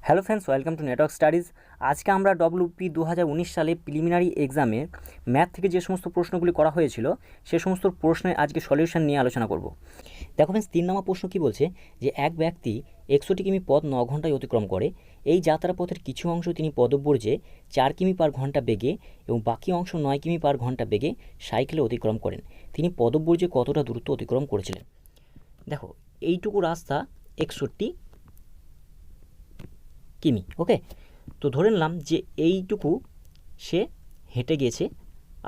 Hello friends, welcome to network studies. আজকে আমরা WP 2019 সালে প্রিলিমিনারি এক্সামে ম্যাথ থেকে যে সমস্ত প্রশ্নগুলি করা হয়েছিল সে সমস্ত প্রশ্নের আজকে সলিউশন নিয়ে আলোচনা করব। দেখো ফ্রেন্ডস, 3 নম্বর প্রশ্ন কী বলছে যে এক ব্যক্তি 61 কিমি পথ 9 ঘন্টায় অতিক্রম করে। এই যাত্রাপথের কিছু অংশ তিনি পদব্বর্জে 4 কিমি পার ঘন্টা বেগে এবং বাকি অংশ 9 কিমি পার ঘন্টা বেগে সাইকেলে অতিক্রম করেন। তিনি পদব্বর্জে কতটা দূরত্ব অতিক্রম করেছিলেন? দেখো, এইটুকু রাস্তা 61 কিমি। ওকে, তো ধরে নিলাম যে এইটুকু সে হেঁটে গেছে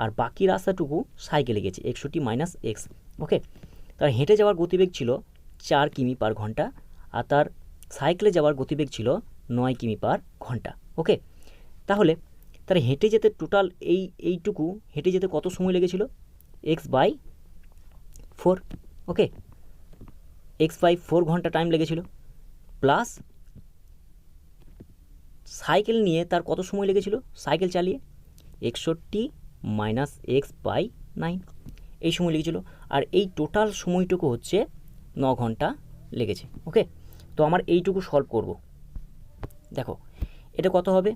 আর বাকি রাস্তাটুকু সাইকেলে গেছে 61 মাইনাস এক্স। ওকে, তার হেঁটে যাওয়ার গতিবেগ ছিল 4 কিমি পার ঘন্টা আর তার সাইকেলে যাওয়ার গতিবেগ ছিল 9 কিমি পার ঘন্টা। ওকে, তাহলে তার হেঁটে যেতে টোটাল এইটুকু হেঁটে যেতে কত সময় লেগেছিল? x/4। ওকে, x/4 ঘন্টা টাইম লেগেছিল, প্লাস সাইকেল নিয়ে তার কত সময় লেগেছিল সাইকেল চালিয়ে? 61 মাইনাস x/9 এই সময় লেগেছিল। আর এই টোটাল সময়টুকু হচ্ছে 9 ঘন্টা লেগেছে। ওকে, তো আমার এইটুকু সলভ করব। দেখো, এটা কত হবে?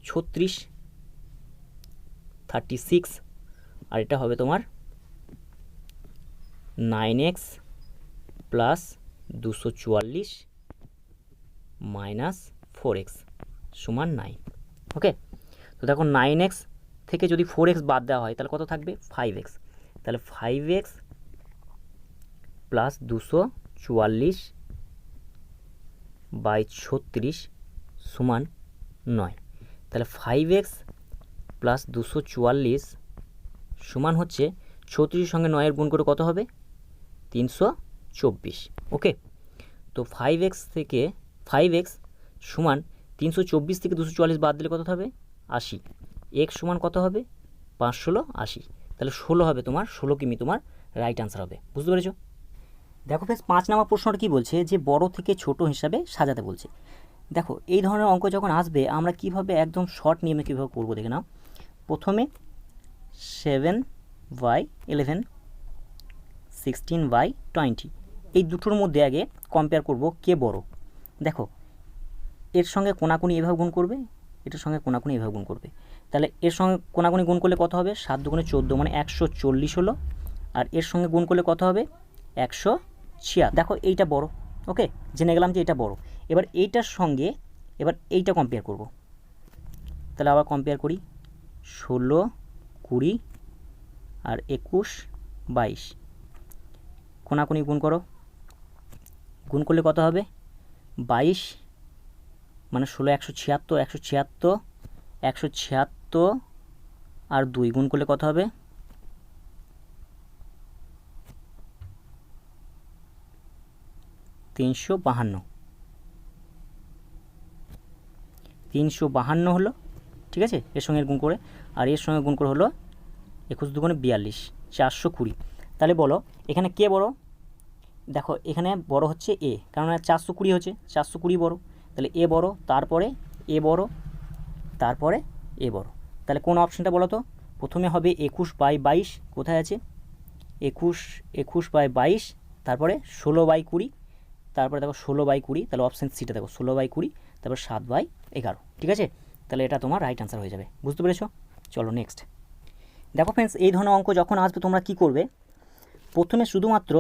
36 36 আর এটা হবে তোমার 9x প্লাস 244 মাইনাস 4x সমান 9। ওকে, তো দেখো 9x থেকে যদি 4x বাদ দেওয়া হয় তাহলে কত থাকবে? 5x। তাহলে 5x প্লাস 244 বাই 36 সমান 9। তাহলে 5x প্লাস 244 সমান হচ্ছে 36 সঙ্গে 9-এর গুণ করে কত হবে? 324। ওকে, তো 5x সমান 324 থেকে 244 বাদ দিলে কত হবে? 80। এক্স সমান কত হবে? 5 × 80। তাহলে 16 হবে তোমার, 16 কিমি তোমার রাইট আনসার হবে। বুঝতে পেরেছো? দেখো ফ্রেন্ডস, 5 নম্বর প্রশ্নটা কী বলছে যে বড় থেকে ছোট হিসাবে সাজাতে বলছে। দেখো, এই ধরনের অঙ্ক যখন আসবে আমরা কিভাবে একদম শর্ট নিয়মে কীভাবে করবো দেখে নাও। প্রথমে 7/11 16/20 এই দুটোর মধ্যে আগে কম্পেয়ার করব কে বড়। দেখো, এর সঙ্গে কোনাকুনি এভাবে গুণ করবে, এটার সঙ্গে কোনাকুনি এভাবে গুণ করবে। তাহলে এর সঙ্গে কোনাকুনি গুণ করলে কত হবে? 7 × 14 মানে 140 হলো। আর এর সঙ্গে গুণ করলে কত হবে? 176। দেখো, এইটা বড়। ওকে, জেনে গেলাম যে এটা বড়। এবার এইটার সঙ্গে এবার এইটা কম্পেয়ার করব। তাহলে আবার কম্পেয়ার করি। 16, 20 আর 21, 22 কোনাকুনি গুণ করো। গুণ করলে কত হবে? 22 মানে 16 176 176 176 আর 2 গুণ করলে কত হবে? 352। 352 হলো, ঠিক আছে, এর সঙ্গে গুণ করে। আর এর সঙ্গে গুণ করে হলো 21 × 2 = 42, 420। তাহলে বলো এখানে কে বড়? দেখো, এখানে বড় হচ্ছে এ, কারণ 420 হচ্ছে, 420 বড়। তাহলে এ বড়, তারপরে এ বড়, তারপরে এ বড়। তাহলে কোন অপশানটা বলো তো? প্রথমে হবে 21/22, কোথায় আছে? 21/22, তারপরে 16/20, তারপরে দেখো 16/20, তাহলে অপশান সিটা দেখো 16/20, তারপর 7/11। ঠিক আছে, তাহলে এটা তোমার রাইট আনসার হয়ে যাবে। বুঝতে পেরেছো? চলো নেক্সট। দেখো ফ্রেন্ডস, এই ধরনের অঙ্ক যখন আসবে তোমরা কি করবে? প্রথমে শুধুমাত্র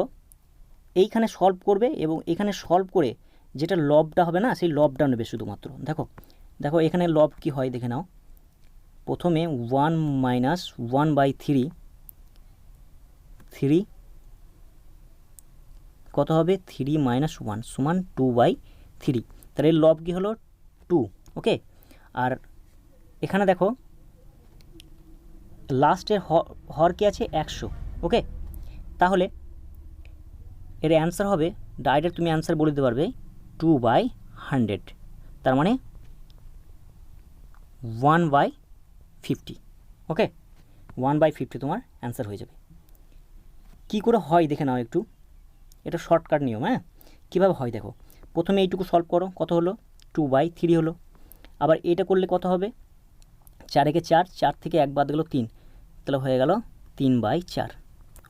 এইখানে সলভ করবে এবং এখানে সলভ করে যেটা লবটা হবে না সেই লবটা নেবে শুধুমাত্র। দেখো দেখো এখানে লব কি হয় দেখে নাও। প্রথমে 1 - 1/3 3 কত হবে? 3 - 1 সমান 2/3। তাহলে এর লব কি হলো? 2। ওকে, আর এখানে দেখো লাস্টের হর কি আছে? 100। ওকে, তাহলে এর অ্যান্সার হবে, ডাইরেক্ট তুমি অ্যান্সার বলে দিতে পারবে 2/100। তার মানে 1/50। ওকে, 1/50 তোমার অ্যান্সার হয়ে যাবে। কি করে হয় দেখে নাও একটু, এটা শর্টকাট নিয়ম। হ্যাঁ, কীভাবে হয় দেখো। প্রথমে এইটুকু সলভ করো, কত হলো? 2/3 হলো। আবার এটা করলে কত হবে? 4 একে 4, 4 থেকে 1 বাদ গেল 3, তাহলে হয়ে গেল 3/4।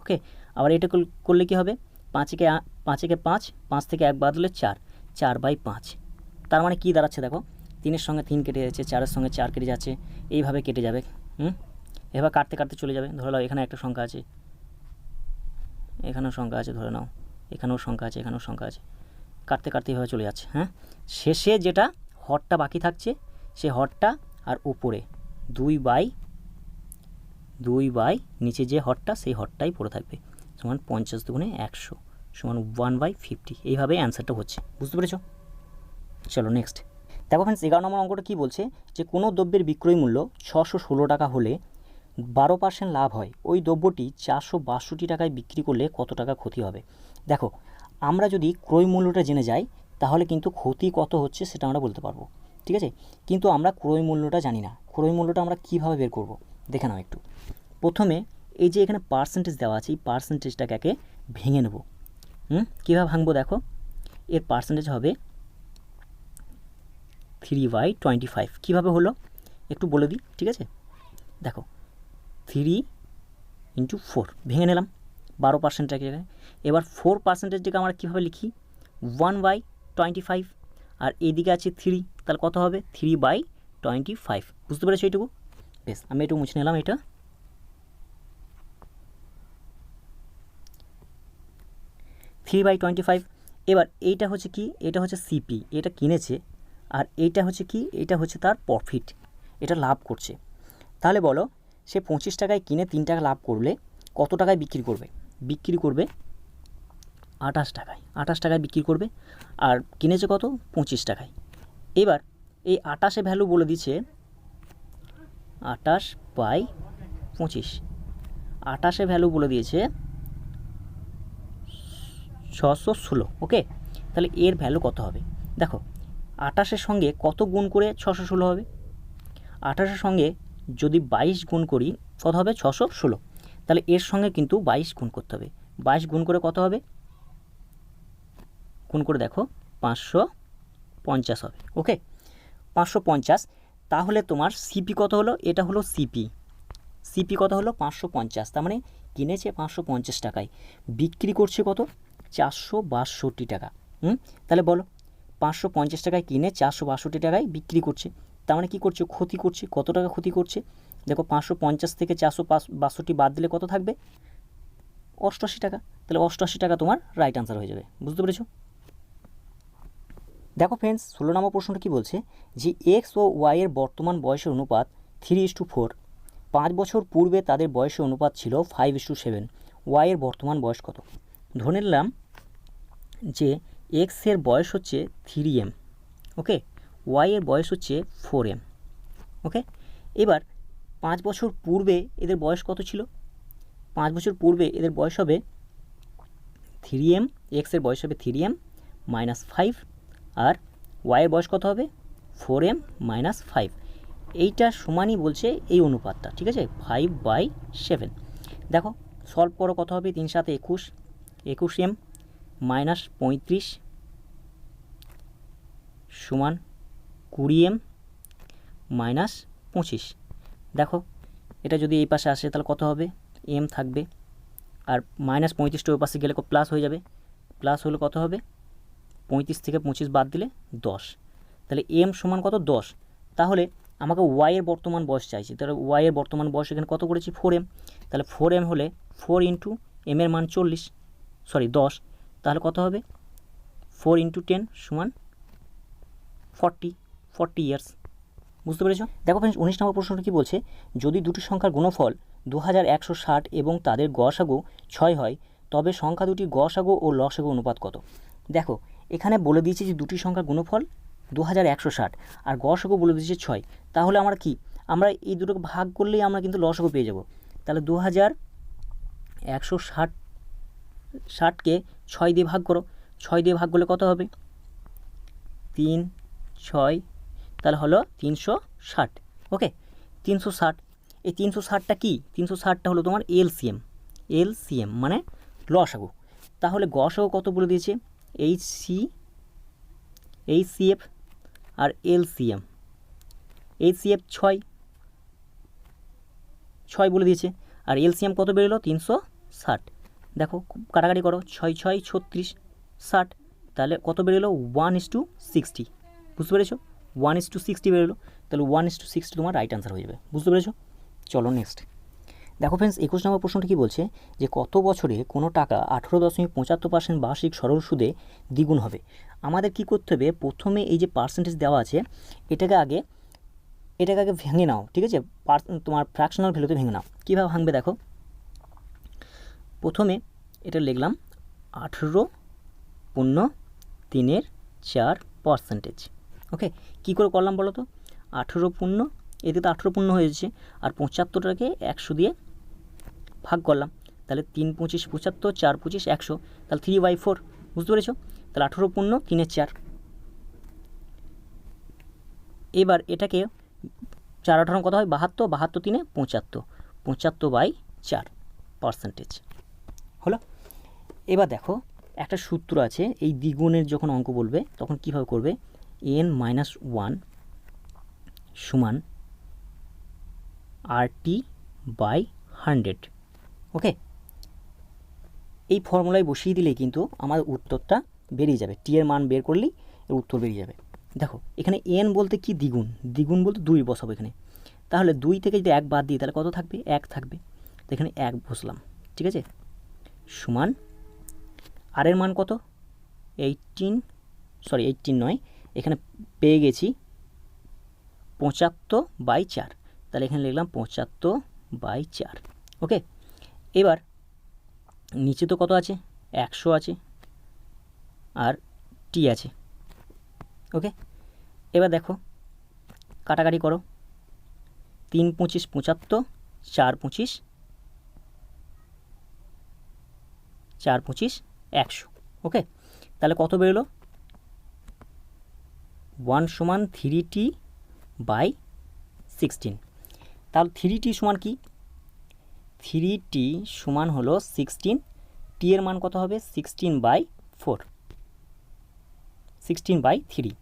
ওকে, আবার এটা করলে কি হবে? 5 একে 5, 5 থেকে 1 বাদ দিলে 4, 4/5। তার মানে কি দাঁড়াচ্ছে দেখো, 3-এর সঙ্গে 3 কেটে যাচ্ছে, 4-এর সঙ্গে 4 কেটে যাচ্ছে, এইভাবে কেটে যাবে। এবার কাটতে কাটতে চলে যাবে। ধরে নাও এখানে একটা সংখ্যা আছে, এখানেও সংখ্যা আছে, ধরে নাও এখানেও সংখ্যা আছে, এখানেও সংখ্যা আছে, কাটতে কাটতে এইভাবে চলে যাচ্ছে। শেষে যেটা হরটা বাকি থাকছে, সে হরটা আর উপরে 2/2 নিচে যে হরটা, সেই হরটাই পড়ে থাকবে, সমান 50 দুগুণে 100 সমান 1/50। এইভাবে অ্যান্সারটা হচ্ছে, বুঝতে পেরেছ? চলো নেক্সট দেখো ফ্রেন্ডস, 11 নম্বর অঙ্কটা কী বলছে, যে কোনো দ্রব্যের বিক্রয় মূল্য 616 টাকা হলে 12% লাভ হয়, ওই দ্রব্যটি 462 টাকায় বিক্রি করলে কত টাকা ক্ষতি হবে? দেখো, আমরা যদি ক্রয় মূল্যটা জেনে যাই তাহলে কিন্তু ক্ষতি কত হচ্ছে সেটা আমরা বলতে পারবো, ঠিক আছে? কিন্তু আমরা ক্রয় মূল্যটা জানি না। ক্রয় মূল্যটা আমরা কীভাবে বের করব দেখে নাও একটু। প্রথমে এই যে এখানে পার্সেন্টেজ দেওয়া আছে, এই পার্সেন্টেজটাকে একে ভেঙে নেব। কীভাবে ভাঙবো দেখো, এর পার্সেন্টেজ হবে 3/25। কীভাবে হলো একটু বলে দিই, ঠিক আছে? দেখো 3 × 4 ভেঙে নিলাম 12%টাকে। এবার 4%টাকে আমরা কীভাবে লিখি, 1/25, আর এইদিকে আছে 3, তাহলে কত হবে 3/25। বুঝতে পেরেছো এইটুকু? বেশ, আমি একটু মুছে নিলাম এটা। 3/25। এবার এইটা হচ্ছে কি, এটা হচ্ছে সিপি, এটা কিনেছে, আর এইটা হচ্ছে কি, এটা হচ্ছে তার প্রফিট, এটা লাভ করছে। তাহলে বলো, সে 25 টাকায় কিনে 3 টাকা লাভ করলে কত টাকায় বিক্রি করবে? বিক্রি করবে 28 টাকায়। 28 টাকায় বিক্রি করবে, আর কিনেছে কত, 25 টাকায়। এবার এই 28 ভ্যালু বলে দিচ্ছে 28/25। 28 ভ্যালু বলে দিয়েছে 616। ওকে, তাহলে এর ভ্যালু কত হবে? দেখো 28-এর সঙ্গে কত গুণ করে 616 হবে? 28-এর সঙ্গে যদি 22 গুণ করি কত হবে? 616। তাহলে এর সঙ্গে কিন্তু 22 গুণ করতে হবে। 22 গুণ করে কত হবে? গুণ করে দেখো 550 হবে। ওকে, 550। তাহলে তোমার সিপি কত হলো? এটা হলো সিপি। সিপি কত হলো? 550। তার মানে কিনেছে 550 টাকায়, বিক্রি করছে কত? 462 টাকা। তাহলে বলো, 550 টাকায় কিনে 462 টাকায় বিক্রি করছে, তার মানে কী করছে? ক্ষতি করছে। কত টাকা ক্ষতি করছে? দেখো 550 থেকে 462 বাদ দিলে কত থাকবে? 88 টাকা। তাহলে 88 টাকা তোমার রাইট আনসার হয়ে যাবে। বুঝতে পেরেছো? দেখো ফ্রেন্ডস, 16 নম্বর প্রশ্নটা কী বলছে, যে এক্স ও ওয়াইয়ের বর্তমান বয়সের অনুপাত 3:4। 5 বছর পূর্বে তাদের বয়সের অনুপাত ছিল 5:7। ওয়াইয়ের বর্তমান বয়স কত? ধরে নিলাম যে এক্সের বয়স হচ্ছে 3m, ওকে, ওয়াইয়ের বয়স হচ্ছে 4m। ওকে, এবার 5 বছর পূর্বে এদের বয়স কত ছিল? 5 বছর পূর্বে এদের বয়স হবে 3m, এক্সের বয়স হবে 3m - 5, আর ওয়াইয়ের বয়স কত হবে? 4m - 5। এইটা সমানই বলছে এই অনুপাতটা, ঠিক আছে? 5/7। দেখো সলভ করো, কত হবে? 3 × 7 = 21, 21m - 35 সমান 20m - 25। দেখো এটা যদি এই পাশে আসে তাহলে কত হবে? m থাকবে, আর -35টা ওই পাশে গেলে প্লাস হয়ে যাবে। প্লাস হলে কত হবে? 35 থেকে 25 বাদ দিলে 10। তাহলে m সমান কত? 10। তাহলে আমাকে ওয়াইয়ের বর্তমান বয়স চাইছে, তাহলে ওয়াইয়ের বর্তমান বয়স এখানে কত করেছি? 4m। তাহলে 4m হলে 4 × m এর মান 40, সরি 10, তাহলে কত হবে? 4 × 10 সমান 40 ইয়ার্স। বুঝতে পেরেছো? দেখো ফ্রেন্ডস, 19 নম্বর প্রশ্নটা কী বলছে, যদি দুটি সংখ্যার গুণফল 2160 এবং তাদের গসাগু 6 হয়, তবে সংখ্যা দুটির গসাগু ও লসাগু অনুপাত কত? দেখো এখানে বলে দিয়েছে যে দুটি সংখ্যার গুণফল 2160 আর গসাগু বলে দিয়েছে 6। তাহলে আমরা কি, আমরা এই দুটোকে ভাগ করলেই আমরা কিন্তু লসাগু পেয়ে যাব। তাহলে 2160কে 6 দিয়ে ভাগ করো, 6 দিয়ে ভাগ করলে কত হবে? 3, 6, তাহলে হলো 360। ওকে, 360। এই 360টা কি? 360টা হলো তোমার এলসিএম। এলসিএম মানে লসাগু। তাহলে গসাগু কত বলে দিয়েছে? এইচসিএফ আর এলসিএম। এইচসিএফ 6 বলে দিয়েছে, আর এলসিএম কত বেরোলো? 360। দেখো কাটাকাটি করো, 6 6 36, 60, তাহলে কত বেরোলো? 1:60। বুঝতে পেরেছো? 1:60 বেরোলো, তাহলে 1:60 তোমার রাইট আনসার হয়ে যাবে। বুঝতে পেরেছো? চলো নেক্সট দেখো ফ্রেন্ডস, 21 নম্বর প্রশ্নটা কী বলছে যে কত বছরে কোনো টাকা 18.75% বার্ষিক সরল সুদে দ্বিগুণ হবে। আমাদের কি করতে হবে, প্রথমে এই যে পার্সেন্টেজ দেওয়া আছে এটাকে আগে ভেঙে নাও, ঠিক আছে, তোমার ফ্র্যাকশনাল ভ্যালুতে ভেঙে নাও। কীভাবে ভাঙবে দেখো, প্রথমে এটা লিখলাম 18.3/4%। ওকে, কী করে করলাম বলো তো, 18 এতে তো 18 হয়েছে, আর 75টাকে 100 দিয়ে ভাগ করলাম, তাহলে 3 25 75, 4 25 100, তাহলে 3/4। বুঝতে পেরেছো? তাহলে 18.3/4। এবার এটাকে 4 18 কত হয়, 72, 72 3 75, 75/4% হলো। এবার দেখো একটা সূত্র আছে, এই দ্বিগুণের যখন অঙ্ক বলবে তখন কীভাবে করবে, n-1 সমান RT/100। ওকে, এই ফর্মুলায় বসিয়ে দিলেই কিন্তু আমার উত্তরটা বেরিয়ে যাবে, টি এর মান বের করলেই এর উত্তর বেরিয়ে যাবে। দেখো এখানে n বলতে কি, দ্বিগুণ বলতে 2 বসাবো এখানে, তাহলে 2 থেকে যদি 1 বাদ দিই তাহলে কত থাকবে, 1 থাকবে, তো এখানে 1 বসলাম, ঠিক আছে, সমান আর এর মান কত, 18 নয়, এখানে পেয়ে গেছি 75/4, তাহলে এখানে লিখলাম 75/4। ওকে, এবার নিচে তো কত আছে, 100 আছে আর টি আছে। ওকে, এবার দেখো কাটাকাটি করো, 3 25 75, 4 25 100। ওকে, তাহলে কত বেরোলো, 1 সমান 3t/16। তাহলে 3t সমান কি, 3t সমান হলো 16, টি এর মান কত হবে, 16/4, 16/3।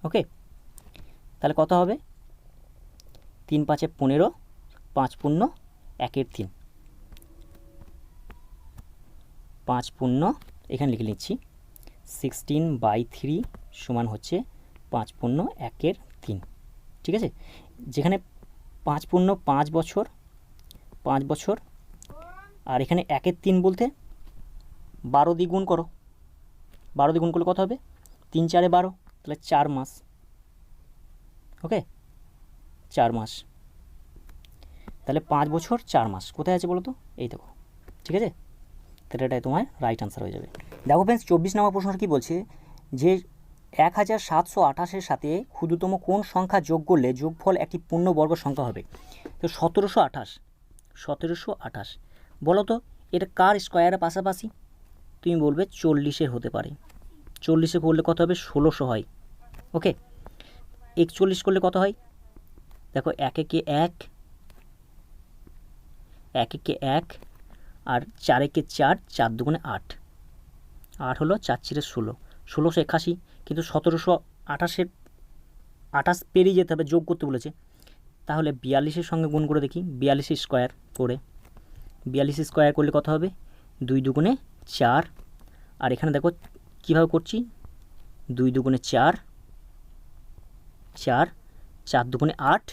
ওকে, তাহলে কত হবে, 3 5 15, 5 পূর্ণ 1 3, 5 পূর্ণ এখানে লিখে নিচ্ছি, 16/3 সমান হচ্ছে 5 পূর্ণ 1 3। ঠিক আছে, যেখানে 5 পূর্ণ 5 বছর, 5 বছর, আর এখানে 1 3 বলতে 12 দিয়ে গুণ করো, 12 দিয়ে গুণ করলে কত হবে, 3 4 12, তাহলে 4 মাস। ওকে, 4 মাস, তাহলে 5 বছর 4 মাস কোথায় আছে বলো তো, এই দেখো। ঠিক আছে, তাহলে এটাই তোমার রাইট আনসার হয়ে যাবে। দেখো ফ্রেন্ডস, 24 নম্বর প্রশ্নটা কী বলছে যে 1728-এর সাথে ক্ষুদ্রতম কোন সংখ্যা যোগ করলে যোগফল একটি পূর্ণবর্গ সংখ্যা হবে। তো 1728 বলো তো এটা কার স্কোয়ারের পাশাপাশি, তুমি বলবে 40-এর হতে পারে, 40-এ করলে কত হবে, 1600 হয়। ওকে, 41 করলে কত হয়, দেখো 1 একে 1, 1 একে 1, আর 4 একে 4, 4 দুগুণে 8, 8 হলো 4 4 16, 1681। কিন্তু 1728-এর 28 পেরিয়ে যেতে হবে, যোগ করতে বলেছে, তাহলে 42-এর সঙ্গে গুণ করে দেখি, 42 স্কোয়ার করে, 42 স্কোয়ার করলে কত হবে, 2 দুগুণে 4, আর এখানে দেখো কীভাবে করছি, 2 দুগুণে 4, 4, 4 দুগুণে 8,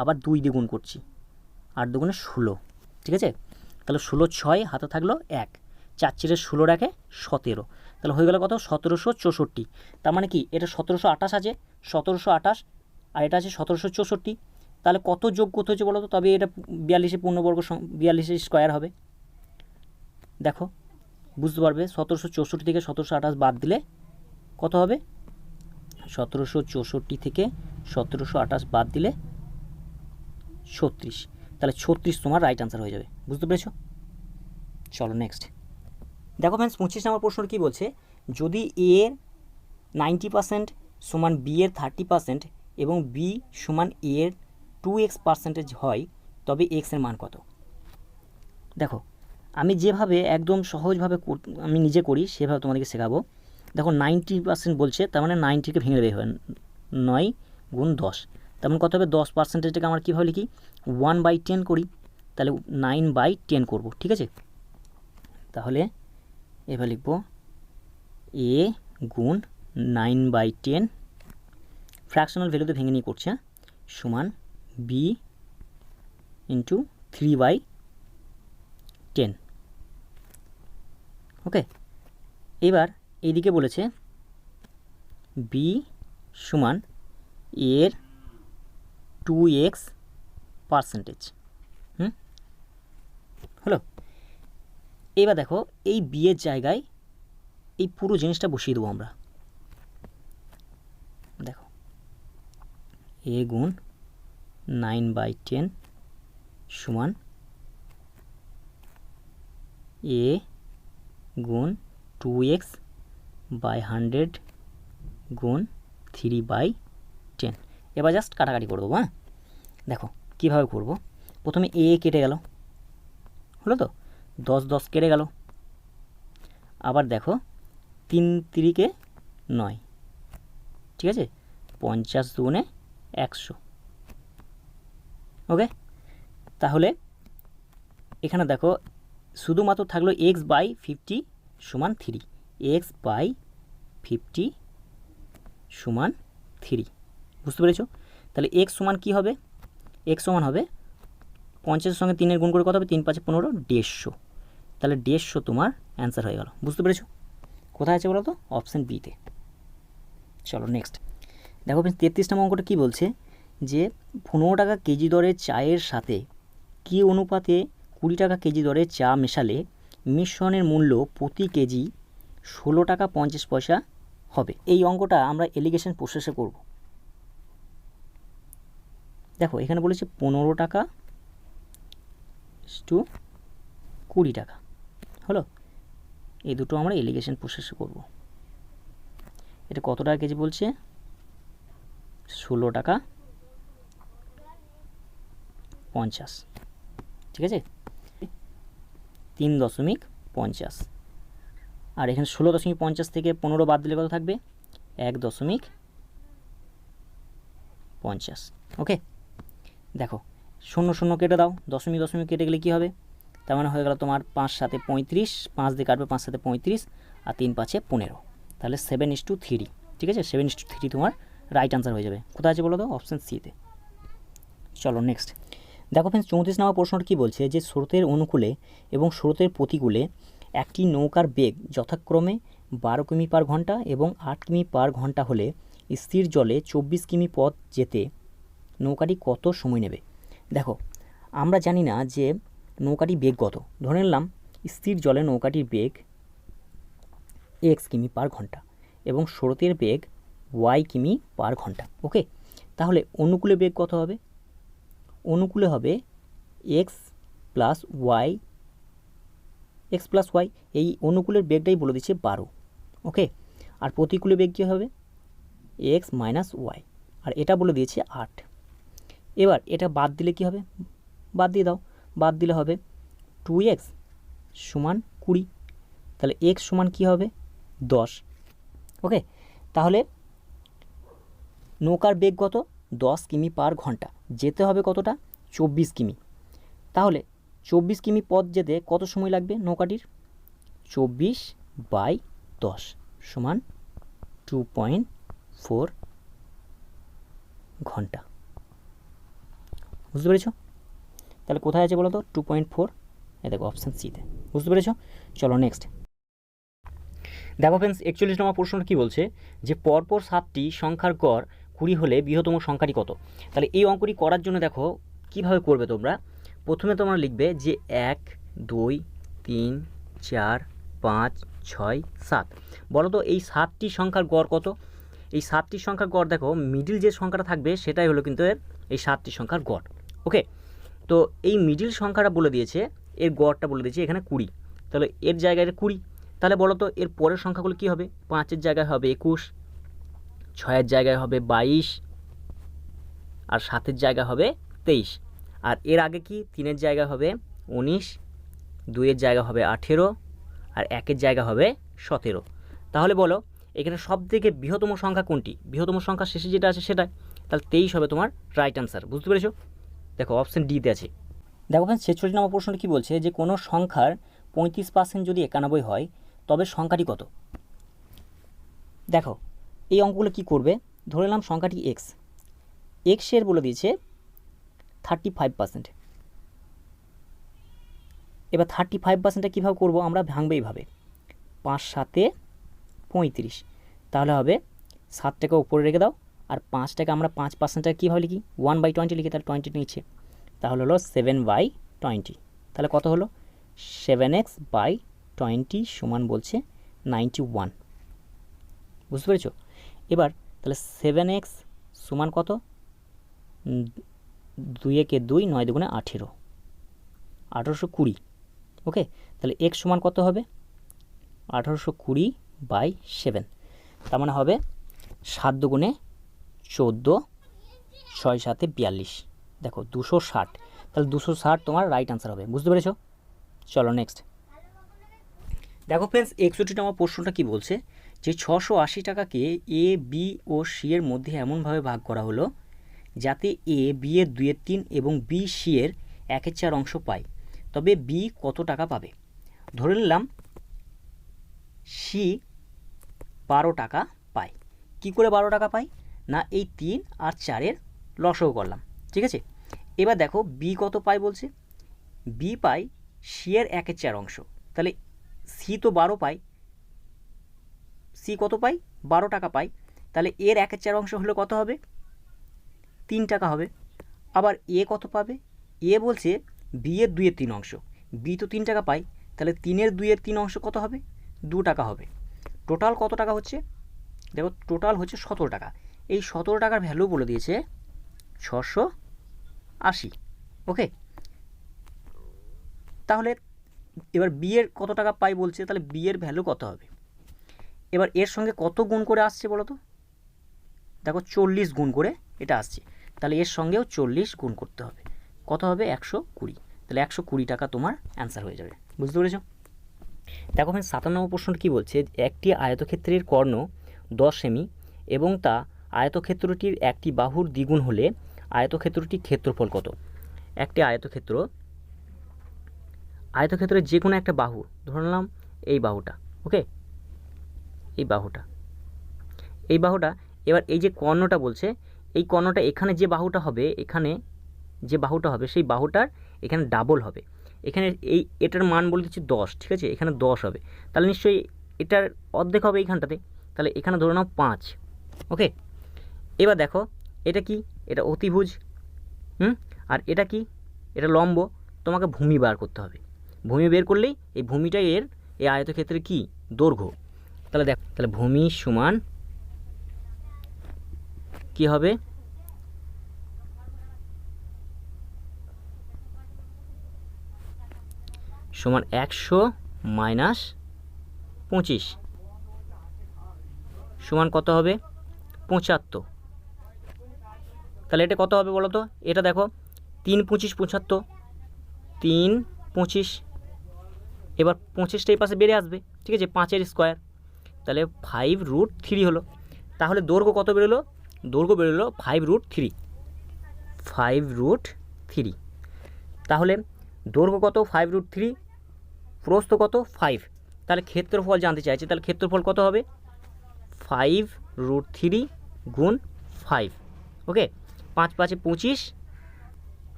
আবার 2 দিয়ে গুণ করছি, 8 দুগুণে 16। ঠিক আছে, তাহলে 16 6 হাতে থাকলো 1, 4 4 16 রাখে 17, তাহলে হয়ে গেল কত, 1764। তার মানে কি এটা 1728 আছে, 1728, আর এটা আছে 1764, তাহলে কত যোগ করতে হচ্ছে বলো তো, তবে এটা 42-এ পূর্ণবর্গ 42-এর স্কোয়ার হবে। দেখো বুঝতে পারবে, 1764 থেকে 1728 বাদ দিলে কত হবে, 1764 থেকে 1728 বাদ দিলে 36, তাহলে 36 তোমার রাইট আনসার হয়ে যাবে। বুঝতে পেরেছো? চলো নেক্সট দেখো ফ্রেন্ডস, 25 নম্বর প্রশ্নটা কী বলছে, যদি এ এর 90% সমান বি এর 30% এবং বি সমান এ এর 2x% হয়, তবে এক্স এর মান কত। দেখো আমি যেভাবে একদম সহজভাবে আমি নিজে করি সেভাবে তোমাদেরকে শেখাবো। দেখো 90% বলছে, তার মানে 90-কে ভেঙে দেবে, 9 গুণ 10, তেমন কত হবে, 10%-টাকে আমরা কীভাবে লিখি, 1/10 করি, তাহলে 9/10 করব। ঠিক আছে, তাহলে এবার লিখব এ গুণ 9/10 ফ্র্যাকশনাল ভ্যালুতে ভেঙে নিয়ে করছে, সমান বি ইন্টু 3/10। ওকে, এবার এইদিকে বলেছে বি সমান এর 2x পার্সেন্টেজ। হলো, এবার দেখো এই বি এর জায়গায় এই পুরো জিনিসটা বসিয়ে দেবো আমরা। দেখো এ গুণ 9/10 সমান এ গুণ 2x/100 গুণ 3/10। এবার জাস্ট কাটাকাটি করে দেবো। হ্যাঁ, দেখো কীভাবে করব। প্রথমে এ কেটে গেল, হলো তো, 10 কেটে গেল। আবার দেখো 3 3 9, ঠিক আছে, 50 দুগুণে 100। ওকে, তাহলে এখানে দেখো শুধুমাত্র থাকলো x/50 সমান 3, x/50 সমান 3। বুঝতে পেরেছো? তাহলে x সমান কী হবে? x সমান হবে 50-এর সঙ্গে 3-এর গুণ করে কত হবে? 3 5 15, 150। তাহলে 150 তোমার অ্যান্সার হয়ে গেল। বুঝতে পেরেছো? কোথায় আছে বলো তো? অপশান বিতে। চলো নেক্সট দেখো 33 নম্বর অঙ্কটা কী বলছে, যে 15 টাকা কেজি দরে চায়ের সাথে কী অনুপাতে 20 টাকা কেজি দরে চা মেশালে মিশ্রণের মূল্য প্রতি কেজি 16 টাকা 50 পয়সা হবে। এই অঙ্কটা আমরা এলিগেশন প্রসেসে করব। দেখো এখানে বলেছে 15 টাকা টু 20 টাকা, হলো, এই দুটো আমরা এলিগেশন প্রসেসে করব। এটা কত টাকা কেজি বলছে? 16 টাকা 50, ঠিক আছে, 3.50। আর এখানে 16.50 থেকে 15 বাদ দিলে কত থাকবে? 1.50। ওকে, দেখো 0 0 কেটে দাও, দশমিক দশমিক কেটে গেলে কী হবে? তার মানে হয়ে গেল তোমার 5 7 35, 5 দিয়ে কাটবে, 5 7 35 আর 3 5 15, তাহলে 7:3। ঠিক আছে, 7:3 তোমার রাইট আনসার হয়ে যাবে। কোথায় আছে বলো তো? অপশান সিতে। চলো নেক্সট দেখো ফ্রেন্ডস 34 নম্বর প্রশ্নটা কী বলছে, যে স্রোতের অনুকূলে এবং স্রোতের প্রতিকূলে একটি নৌকার বেগ যথাক্রমে 12 কিমি পার ঘন্টা এবং 8 কিমি পার ঘন্টা হলে স্থির জলে 24 কিমি পথ যেতে নৌকাটি কত সময় নেবে? দেখো আমরা জানি না যে নৌকাটি বেগ কত। ধরে নিলাম স্থির জলে নৌকাটির বেগ x কিমি পার ঘন্টা এবং স্রোতের বেগ y কিমি পার ঘন্টা। ওকে, তাহলে অনুকূলে বেগ কত হবে? অনুকূলে হবে x প্লাস y, এই অনুকূলের বেগটাই বলে দিচ্ছে 12। ওকে, আর প্রতিকূলে বেগ কী হবে? x মাইনাস y, আর এটা বলে দিয়েছে 8। এবার এটা বাদ দিলে কি হবে? বাদ দিয়ে দাও, বাদ দিলে হবে 2x সমান 20, তাহলে x সমান কী হবে? 10। ওকে, তাহলে নৌকার বেগ কত? 10 কিমি পার ঘন্টা, যেতে হবে কতটা? 24 কিমি। তাহলে 24 কিমি পথ যেতে কত সময় লাগবে নৌকাটির? 24/10 সমান 2.4 ঘন্টা। বুঝতে পেরেছো? তাহলে কোথায় আছে বলো তো? 2.4, এই দেখো অপশান সিতে। বুঝতে পেরেছো? চলো নেক্সট দেখো ফ্রেন্ডস 41 নম্বর প্রশ্নটা কী বলছে, যে পরপর 7টি সংখ্যার গড় 20 হলে বৃহত্তম সংখ্যাটি কত? তাহলে এই অঙ্কটি করার জন্য দেখো কীভাবে করবে তোমরা। প্রথমে তোমরা লিখবে যে 1 2 3 4 5 6 7। বলো তো এই 7টি সংখ্যার গড় কত? এই 7টি সংখ্যার গড় দেখো মিডিল যে সংখ্যাটা থাকবে সেটাই হলো কিন্তু এই 7টি সংখ্যার গড়। ওকে, তো এই মিডিল সংখ্যাটা বলে দিয়েছে, এর গড়টা বলে দিয়েছে এখানে 20, তাহলে এর জায়গায় 20। তাহলে বলো তো এর পরের সংখ্যাগুলো কী হবে? 5-এর জায়গায় হবে 21, 6-এর জায়গায় হবে 22, আর 7-এর জায়গায় হবে 23। আর এর আগে কি? 3-এর জায়গায় হবে 19, 2-এর জায়গা হবে 18, আর 1-এর জায়গা হবে 17। তাহলে বলো এখানে সব থেকে বৃহত্তম সংখ্যা কোনটি? বৃহত্তম সংখ্যা শেষে যেটা আছে সেটাই, তাহলে 23 হবে তোমার রাইট আনসার। বুঝতে পেরেছো? দেখো অপশান ডিতে আছে। দেখো ফ্রেন্ডস 46 নম্বর প্রশ্নটা কী বলছে, যে কোনো সংখ্যার 35% যদি 91 হয় তবে সংখ্যাটি কত? দেখো এই অঙ্কগুলো কী করবে, ধরে নিলাম সংখ্যাটি এক্সের বলে দিয়েছে 35%। এবার 35%টা কীভাবে করবো আমরা, ভাঙবে এইভাবে 5 7 35, তাহলে হবে 7টাকে উপরে রেখে দাও, আর 5টাকে আমরা 5%টা কীভাবে লিখি 1/20 লিখি, তাহলে 20 নিচ্ছে, তাহলে হলো 7/20। তাহলে কত হলো 7x/20 সমান বলছে 91। বুঝতে পেরেছো? এবার তাহলে 7x সমান কত, 2 একে 2, 9 দুগুণে 18, 1820। ওকে, তাহলে x সমান কত হবে 1820/7, তার মানে হবে 7 দুগুণে 14, 6 7 42, দেখো 260। তাহলে 260 তোমার রাইট আনসার হবে। বুঝতে পেরেছো? চলো নেক্সট দেখো ফ্রেন্ডস, 61 নম্বর প্রশ্নটা কি বলছে, যে 680 টাকাকে এ, বি ও সি এর মধ্যে এমনভাবে ভাগ করা হলো যাতে এ বি এর 2/3 এবং বি সি এর 1/4 অংশ পায়, তবে বি কত টাকা পাবে? ধরে নিলাম সি 12 টাকা পায়। কি করে 12 টাকা পায় না, এই 3 আর 4-এর লসও করলাম, ঠিক আছে। এবার দেখো বি কত পায় বলছে, বি পায় সি এর 1/4 অংশ, তাহলে সি তো 12 পায়, সি কত পায় 12 টাকা পায়, তাহলে এর 1/4 অংশ হলে কত হবে 3 টাকা হবে। আবার এ কত পাবে, এ বলছে বি এর 2/3 অংশ, বি তো 3 টাকা পায়, তাহলে 3-এর 2/3 অংশ কত হবে 2 টাকা হবে। টোটাল কত টাকা হচ্ছে, দেখো টোটাল হচ্ছে 17 টাকা। এই 17 টাকার ভ্যালু বলে দিয়েছে 680। ওকে, তাহলে এবার বি এর কত টাকা পাই বলছে, তাহলে বি এর ভ্যালু কত হবে। এবার এর সঙ্গে কত গুণ করে আসছে বলো তো, দেখো 40 গুণ করে এটা আসছে, তাহলে এর সঙ্গেও 40 গুণ করতে হবে, কত হবে 120। তাহলে 120 টাকা তোমার অ্যান্সার হয়ে যাবে। বুঝতে পেরেছো? দেখো ফ্রেন্ড 57 নম্বর প্রশ্নটি কী বলছে, একটি আয়তক্ষেত্রের কর্ণ 10 সেমি এবং তা আয়তক্ষেত্রটির একটি বাহুর দ্বিগুণ হলে আয়তক্ষেত্রটির ক্ষেত্রফল কত? একটি আয়তক্ষেত্রের যে কোনো একটা বাহু, ধরে নিলাম এই বাহুটা, ওকে এই বাহুটা, এবার এই যে কর্ণটা বলছে, এই কর্ণটা এখানে যে বাহুটা হবে, এখানে যে বাহুটা হবে সেই বাহুটার এখানে ডাবল হবে, এখানে এটার মান বলে দিচ্ছি 10, ঠিক আছে, এখানে 10 হবে, তাহলে নিশ্চয়ই এটার অর্ধেক হবে এইখানটাতে, তাহলে এখানে ধরে নাও 5। ওকে, এবার দেখো এটা কি, এটা অতিভুজ, আর এটা কি, এটা লম্ব, তোমাকে ভূমি বার করতে হবে। ভূমি বের করলেই এই ভূমিটাই এই আয়তক্ষেত্রের কি দৈর্ঘ্য। তাহলে দেখো, তাহলে ভূমি সমান কি হবে, সমান 100 মাইনাস 25 সমান কত হবে 75। তাহলে এটা কত হবে বলো তো, এটা দেখো 3 25 75, 3 25, এবার 25টা এই পাশে বেড়ে আসবে, ঠিক আছে, 5-এর স্কোয়ার, তাহলে 5√3 হলো। তাহলে দৈর্ঘ্য কত বেরোলো, দৈর্ঘ্য বেরোলো 5√3, 5√3। তাহলে দৈর্ঘ্য কত 5√3, প্রস্থ কত 5, তাহলে ক্ষেত্রফল জানতে চাইছে, তাহলে ক্ষেত্রফল কত হবে 5√3 গুণ 5। ওকে, 5 5 25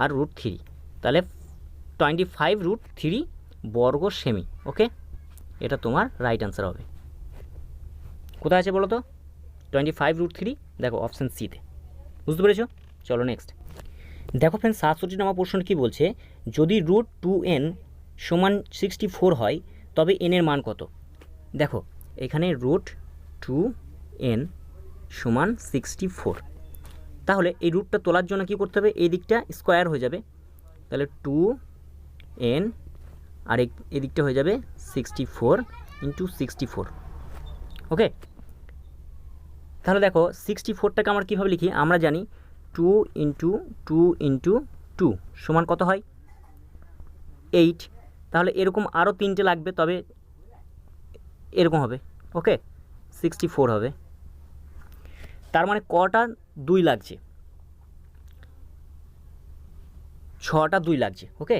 আর √3, তাহলে 25√3 বর্গ সেমি। ওকে, এটা তোমার রাইট অ্যান্সার হবে। কোথায় আছে বলো তো 25√3, দেখো অপশান সিতে। বুঝতে পেরেছো? চলো নেক্সট দেখো ফ্রেন্ড 67 নম্বর প্রশ্নটি কী বলছে, যদি √2n সমান 64 হয় তবে n এর মান কত? দেখো এখানে √2n সমান 64, তাহলে এই রুটটা তোলার জন্য কী করতে হবে, এই দিকটা স্কোয়ার হয়ে যাবে, তাহলে 2n আর এই দিকটা হয়ে যাবে 64 × 64। ওকে, তাহলে দেখো 64টাকে আমরা কীভাবে লিখি, আমরা জানি 2 × 2 × 2 সমান কত হয় 8, তাহলে এরকম আরও 3টে লাগবে, তবে এরকম হবে। ওকে, 64 হবে, তার মানে কটা 2 লাগছে, 6টা 2 লাগছে। ওকে,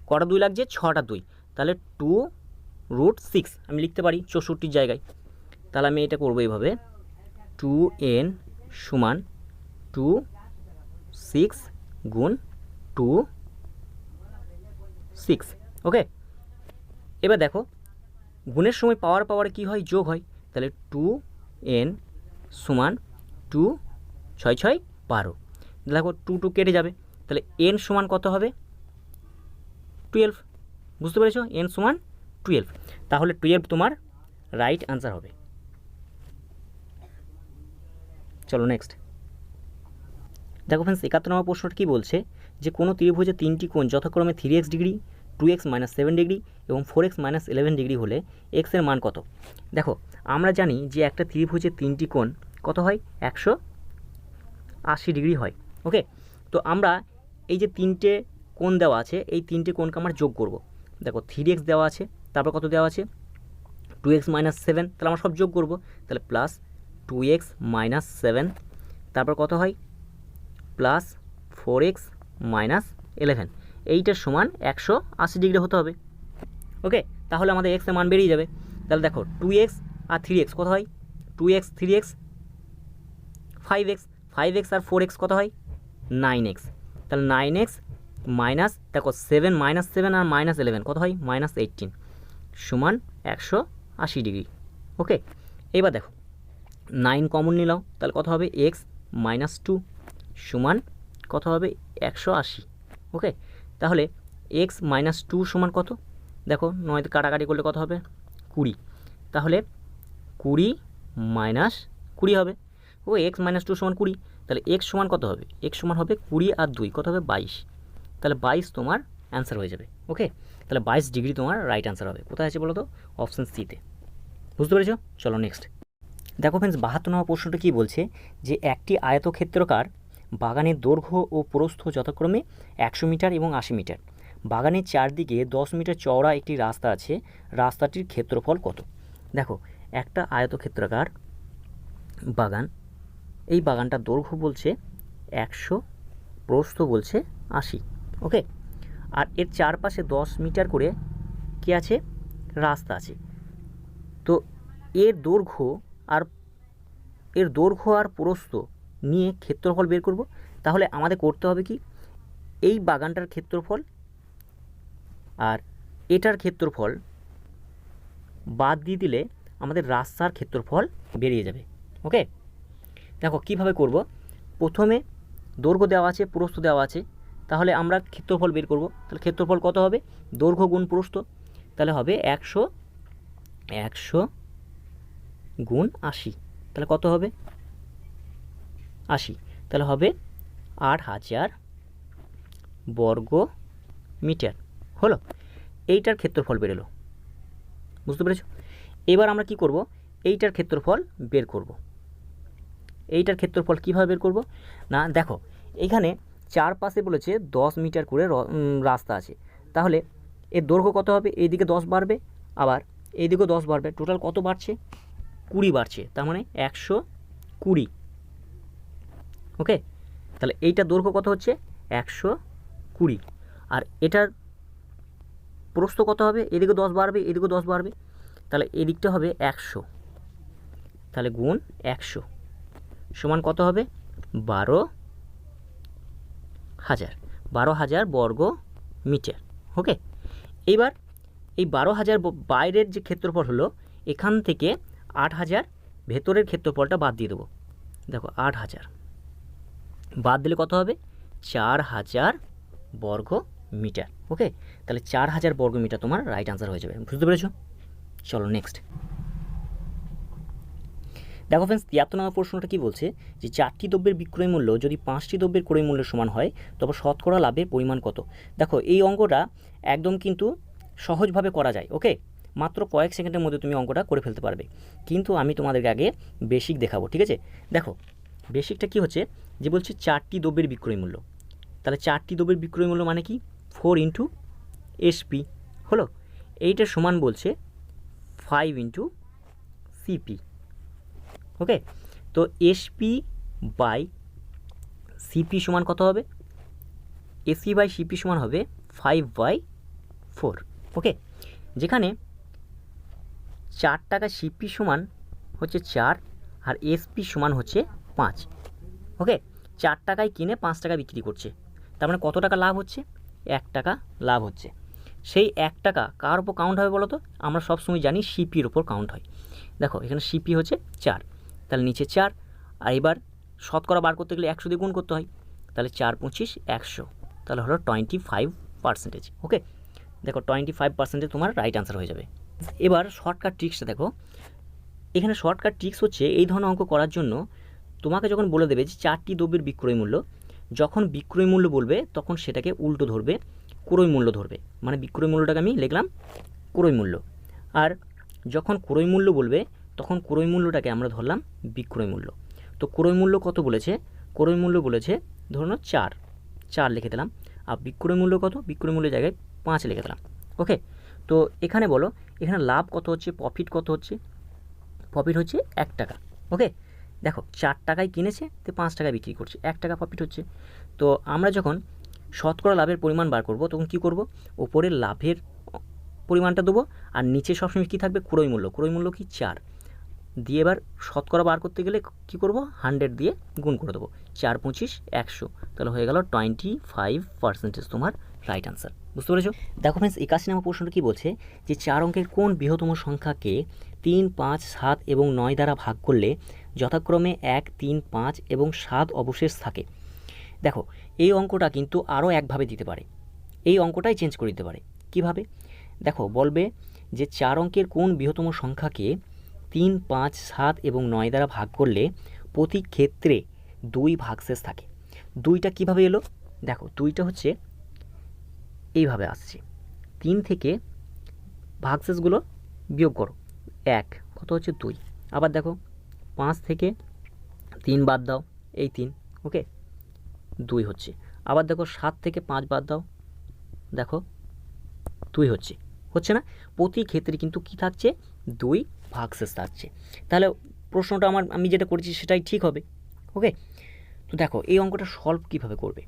কটা 2 লাগছে, 6টা 2, তাহলে 2√6 আমি লিখতে পারি 64 জায়গায়। তাহলে আমি এটা করবো এইভাবে 2n সমান 2 6 গুণ 2 6। ওকে, এবার দেখো গুণের সময় পাওয়ারে কী হয়, যোগ হয়। তাহলে 2n সমান 2 6 6 12। দেখো 2 কেটে যাবে, তাহলে n সমান কত হবে, 12। বুঝতে পেরেছো, n সমান 12। তাহলে 12 তোমার রাইট আনসার হবে। চলো নেক্সট দেখো ফ্রেন্ডস, 71 নম্বর প্রশ্নটা কী বলছে যে কোনো ত্রিভুজে তিনটি কোণ যথাক্রমে 3x ডিগ্রি, 2x - 7 ডিগ্রি এবং 4x - 11 ডিগ্রি হলে x এর মান কত। দেখো আমরা জানি যে একটা ত্রিভুজে তিনটি কোণ কত হয়, 180 ডিগ্রি হয়। ওকে, তো আমরা এই যে তিনটে কোণ দেওয়া আছে, এই তিনটে কোণকে আমরা যোগ করব। দেখো 3x দেওয়া আছে, তারপর কত দেওয়া আছে, 2x - 7, তাহলে আমরা সব যোগ করব। তাহলে প্লাস 2x - 7, তারপর কত হয়, প্লাস 4x - 11, এইটার সমান 180 ডিগ্রি হতে হবে। ওকে, তাহলে আমাদের x এর মান বেরিয়ে যাবে। তাহলে দেখো 2x আর 3x কত হয়, 2x 3x 5x, 5x আর 4x কত হয়, 9x। তাহলে 9x মাইনাস, দেখো 7 - 7 আর -11 কত হয়, -18 সমান 180 ডিগ্রি। ওকে, এবার দেখো 9 কমন নিলাম, তাহলে কত হবে, x - 2 সমান কত হবে, 180। ওকে, তাহলে x - 2 সমান কত, দেখো 9 কাটাকাটি করলে কত হবে, 20। তাহলে 20 - 20 হবে। ও x - 2 সমান 20, তাহলে x সমান কত হবে, x সমান হবে 20 আর 2 কত হবে, 22। তাহলে 22 তোমার অ্যান্সার হয়ে যাবে। ওকে, তাহলে 22 ডিগ্রি তোমার রাইট অ্যান্সার হবে। কোথায় আছে বলো তো, অপশান সিতে। বুঝতে পেরেছো, চলো নেক্সট দেখো ফ্রেন্ডস, 72 নম্বর প্রশ্নটা কী বলছে যে একটি আয়তক্ষেত্রাকার বাগানের দৈর্ঘ্য ও প্রস্থ যথাক্রমে 100 মিটার এবং 80 মিটার। বাগানের চারদিকে 10 মিটার চওড়া একটি রাস্তা আছে, রাস্তাটির ক্ষেত্রফল কত। দেখো একটা আয়তক্ষেত্রাকার বাগান, এই বাগানটার দৈর্ঘ্য বলছে 100, প্রস্থ বলছে 80। ওকে, আর এর চারপাশে 10 মিটার করে কি আছে, রাস্তা আছে। তো এর দৈর্ঘ্য আর প্রস্থ নিয়ে ক্ষেত্রফল বের করব। তাহলে আমাদের করতে হবে কি, এই বাগানটার ক্ষেত্রফল আর এটার ক্ষেত্রফল বাদ দিয়ে দিলে আমাদের রাস্তার ক্ষেত্রফল বেরিয়ে যাবে। ওকে, দেখো কিভাবে করব, প্রথমে দৈর্ঘ্য দেওয়া আছে, প্রস্থ দেওয়া আছে, তাহলে আমরা ক্ষেত্রফল বের করব। তাহলে ক্ষেত্রফল কত হবে, দৈর্ঘ্য গুণ প্রস্থ, তাহলে হবে 100 গুণ 80, তাহলে কত হবে, 80। তাহলে হবে 8000 বর্গ মিটার হলো, এইটার ক্ষেত্রফল বেরোলো। বুঝতে পেরেছো, এবার আমরা কি করব, এইটার ক্ষেত্রফল বের করব। এইটার ক্ষেত্রফল কীভাবে বের করব না, দেখো এখানে চারপাশে বলেছে 10 মিটার করে রাস্তা আছে, তাহলে এর দৈর্ঘ্য কত হবে, এইদিকে 10 বাড়বে, আবার এইদিকেও 10 বাড়বে, টোটাল কত বাড়ছে, 20 বাড়ছে, তার মানে 120। ওকে, তাহলে এইটার দৈর্ঘ্য কত হচ্ছে, 120, আর এটার প্রস্থ কত হবে, এদিকে 10 বাড়বে, এদিকেও 10 বাড়বে, তাহলে এদিকটা হবে 100, তাহলে গুণ 100 সমান কত হবে, 12,000 বর্গ মিটার। ওকে, এইবার এই 12,000 বাইরের যে ক্ষেত্রফল হলো, এখান থেকে 8,000 ভেতরের ক্ষেত্রফলটা বাদ দিয়ে দেবো। দেখো 8,000 বাদ দিলে কত হবে, 4,000 বর্গ মিটার। ওকে, তাহলে 4,000 বর্গ মিটার তোমার রাইট আনসার হয়ে যাবে। বুঝতে পেরেছো, চলো নেক্সট দেখো ফ্রেন্ডস, 73 নম্বর প্রশ্নটা কী বলছে যে 4টি দ্রব্যের বিক্রয় মূল্য যদি 5টি দ্রব্যের ক্রয় মূল্যের সমান হয় তবে শতকরা লাভের পরিমাণ কত। দেখো এই অঙ্কটা একদম কিন্তু সহজভাবে করা যায়। ওকে, মাত্র কয়েক সেকেন্ডের মধ্যে তুমি অঙ্কটা করে ফেলতে পারবে, কিন্তু আমি তোমাদেরকে আগে বেসিক দেখাবো। ঠিক আছে, দেখো বেসিকটা কি হচ্ছে যে বলছে 4টি দ্রব্যের বিক্রয় মূল্য, তাহলে 4টি দ্রব্যের বিক্রয় মূল্য মানে কি, 4 ইন্টু এসপি হলো, এইটার সমান বলছে 5 ইন্টু সিপি। ওকে, তো এসপি বাই সিপি সমান কত হবে, এসি বাই সিপি সমান হবে 5/4। ওকে, যেখানে 4 টাকা সিপি সমান হচ্ছে 4 আর এসপি সমান হচ্ছে 5। ওকে, 4 টাকায় কিনে 5 টাকা বিক্রি করছে, তার মানে কত টাকা লাভ হচ্ছে? 1 টাকা লাভ হচ্ছে। সেই 1 টাকা কার উপর কাউন্ট হবে বলো তো? আমরা সবসময় জানি সিপির উপর কাউন্ট হয়। দেখো এখানে সিপি হচ্ছে 4, তাহলে নিচে 4, আর এবার শতকরা বার করতে গেলে 100 দিয়ে গুণ করতে হয়, তাহলে 4 25 100, তাহলে হলো 25%। ওকে, দেখো 25% তোমার রাইট আনসার হয়ে যাবে। এবার শর্টকাট ট্রিক্সটা দেখো। এখানে শর্টকাট ট্রিক্স হচ্ছে এই ধরনের অঙ্ক করার জন্য তোমাকে যখন বলে দেবে যে 4টি দ্রব্যের বিক্রয় মূল্য, যখন বিক্রয় মূল্য বলবে তখন সেটাকে উল্টো ধরবে, ক্রয় মূল্য ধরবে। মানে বিক্রয় মূল্যটাকে আমি লিখলাম ক্রয় মূল্য, আর যখন ক্রয় মূল্য বলবে তখন ক্রয় মূল্যটাকে আমরা ধরলাম বিক্রয় মূল্য। তো ক্রয় মূল্য কত বলেছে? ক্রয় মূল্য বলেছে ধরুন 4 লিখে দিলাম, আর বিক্রয় মূল্য কত? বিক্রয় মূল্যের জায়গায় 5 লিখে দিলাম। ওকে, তো এখানে বলো এখানে লাভ কত হচ্ছে, প্রফিট কত হচ্ছে? প্রফিট হচ্ছে 1 টাকা। ওকে, দেখো 4 টাকায় কিনেছে তো 5 টাকায় বিক্রি করছে, 1 টাকা প্রফিট হচ্ছে। তো আমরা যখন শতকরা লাভের পরিমাণ বার করব তখন কি করব? ওপরের লাভের পরিমাণটা দেবো, আর নিচে সবসময় কী থাকবে? ক্রয় মূল্য। ক্রয় মূল্য কি? 4 দিয়ে এবার শতকরা বার করতে গেলে কী করব? 100 দিয়ে গুণ করে দেবো, 4 25 100, তাহলে হয়ে গেল 25% তোমার রাইট আনসার। বুঝতে পেরেছো? দেখো ফ্রেন্ডস, 81 নম্বর প্রশ্নটা কী বলছে যে 4 অঙ্কের কোন বৃহত্তম সংখ্যাকে 3 5 7 এবং 9 দ্বারা ভাগ করলে যথাক্রমে 1 3 5 এবং 7 অবশেষ থাকে। দেখো এই অঙ্কটা কিন্তু আরও একভাবে দিতে পারে, এই অঙ্কটাই চেঞ্জ করে দিতে পারে। কিভাবে? দেখো বলবে যে 4 অঙ্কের কোন বৃহত্তম সংখ্যাকে 3 5 7 এবং 9 দ্বারা ভাগ করলে প্রতি ক্ষেত্রে 2 ভাগশেষ থাকে। 2টা কীভাবে এলো? দেখো 2টা হচ্ছে এইভাবে আসছে, 3 থেকে ভাগশেষগুলো বিয়োগ করো, 1 কত হচ্ছে 2, আবার দেখো 5 থেকে 3 বাদ দাও, এই 3, ওকে 2 হচ্ছে। আবার দেখো 7 থেকে 5 বাদ দাও, দেখো 2 হচ্ছে না? প্রতি ক্ষেত্রে কিন্তু কি থাকছে? 2 ভাগশেষ থাকছে। তাহলে প্রশ্নটা আমি যেটা করেছি সেটাই ঠিক হবে। ওকে, তো দেখো এই অঙ্কটা সলভ কীভাবে করবে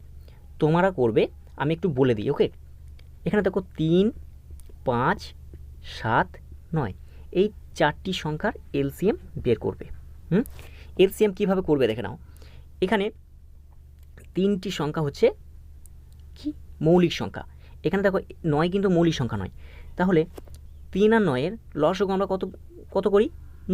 তোমরা করবে আমি একটু বলে দিই। ওকে, এখানে দেখো 3 5 7 9 এই 4টি সংখ্যার এলসিএম বের করবে। এলসিএম কীভাবে করবে দেখে নাও। এখানে 3টি সংখ্যা হচ্ছে কি? মৌলিক সংখ্যা। এখানে দেখো 9 কিন্তু মৌলিক সংখ্যা নয়, তাহলে 3 আর 9-এর লসগু আমরা কত করি?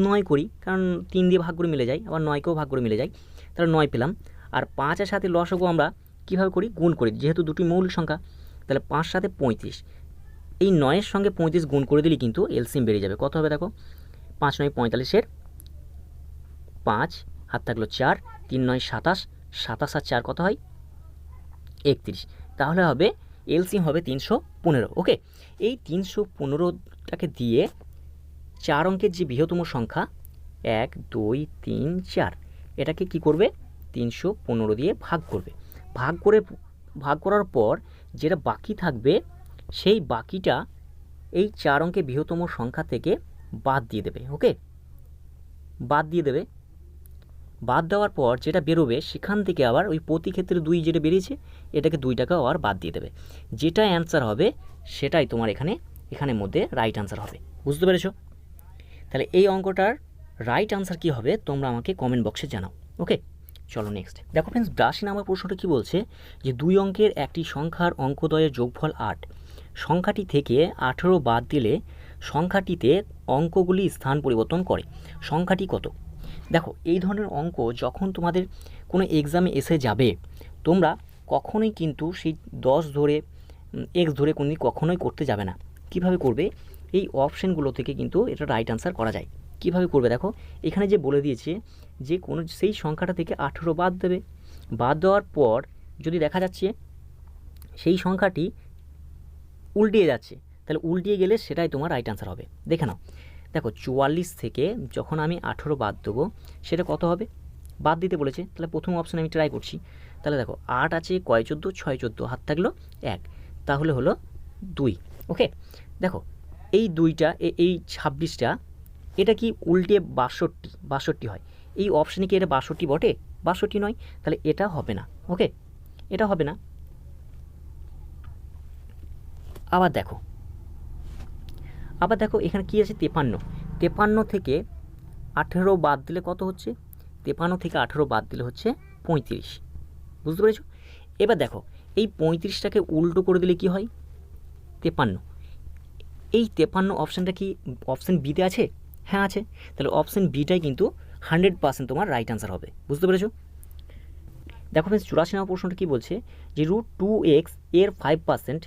9 করি, কারণ 3 দিয়ে ভাগ করে মিলে যায়, আবার 9কেও ভাগ করে মিলে যায়, তাহলে 9 পেলাম। আর 5 আর 7-এর লসগু আমরা কীভাবে করি? গুণ করি, যেহেতু দুটি মৌলিক সংখ্যা, তাহলে 5 7 35, এই 9-এর সঙ্গে 35 গুণ করে দিলেই কিন্তু এলসিএম বেরিয়ে যাবে। কত হবে দেখো? 5 9 45-এর 5 হাত থাকলো 4, 3 9 27, 27 আর 4 কত হয়? 31, তাহলে হবে এলসিএম হবে 315। ওকে, এই 315টাকে দিয়ে 4 অঙ্কের যে বৃহত্তম সংখ্যা 1 2 3 4 এটাকে কি করবে? 315 দিয়ে ভাগ করবে। ভাগ করার পর যেটা বাকি থাকবে সেই বাকিটা এই 4 অঙ্কের বৃহত্তম সংখ্যা থেকে বাদ দিয়ে দেবে। ওকে, বাদ দিয়ে দেবে। বাদ দেওয়ার পর যেটা বেরোবে সেখান থেকে আবার ওই প্রতি ক্ষেত্রে 2 যেটা বেরিয়েছে এটাকে 2 টাকা আবার বাদ দিয়ে দেবে। যেটা অ্যান্সার হবে সেটাই তোমার এখানের মধ্যে রাইট আনসার হবে। বুঝতে পেরেছো? তাহলে এই অঙ্কটার রাইট আনসার কী হবে তোমরা আমাকে কমেন্ট বক্সে জানাও। ওকে, চলো নেক্সট। দেখো ফ্রেন্ডস, 82 নম্বর প্রশ্নটা কী বলছে যে 2 অঙ্কের একটি সংখ্যার অঙ্কদ্বয়ের যোগফল 8, সংখ্যাটি থেকে 18 বাদ দিলে সংখ্যাটিতে অঙ্কগুলি স্থান পরিবর্তন করে, সংখ্যাটি কত? দেখো এই ধরনের অঙ্ক যখন তোমাদের কোনো এক্সামে এসে যাবে তোমরা কখনোই কিন্তু সেই 10 ধরে এক্স ধরে কোনোদিন কখনোই করতে যাবে না। কিভাবে করবে? এই অপশানগুলো থেকে কিন্তু এটা রাইট আনসার করা যায়। কিভাবে করবে দেখো, এখানে যে বলে দিয়েছে যে কোনো সেই সংখ্যাটা থেকে 18 বাদ দেবে, বাদ দেওয়ার পর যদি দেখা যাচ্ছে সেই সংখ্যাটি উল্টিয়ে যাচ্ছে, তাহলে উল্টিয়ে গেলে সেটাই তোমার রাইট আনসার হবে। দেখে নাও, দেখো 44 থেকে যখন আমি 18 বাদ দেবো সেটা কত হবে? বাদ দিতে বলেছে, তাহলে প্রথম অপশান আমি ট্রাই করছি। তাহলে দেখো 8 আছে, কয় 14 6 14, হাত থাকলো 1, তাহলে হলো 2। ওকে, দেখো এই 2টা এই 26টা এটা কি উল্টে 62 হয়? এই অপশানে কি এটা 62 বটে? 62 নয়, তাহলে এটা হবে না। ওকে, এটা হবে না। আবার দেখো এখানে কি আছে? 53 থেকে 18 বাদ দিলে কত হচ্ছে? 53 থেকে 18 বাদ দিলে হচ্ছে 35, বুঝতে পেরেছো? এবার দেখো এই 35টাকে উল্টো করে দিলে কি হয়? 53। এই 53 অপশানটা কি অপশান বিতে আছে? হ্যাঁ আছে। তাহলে অপশান বিটাই কিন্তু 100% তোমার রাইট আনসার হবে, বুঝতে পেরেছো? দেখো ফ্রেন্ডস 84 নম্বর প্রশ্নটা কী বলছে যে √2x এর 5%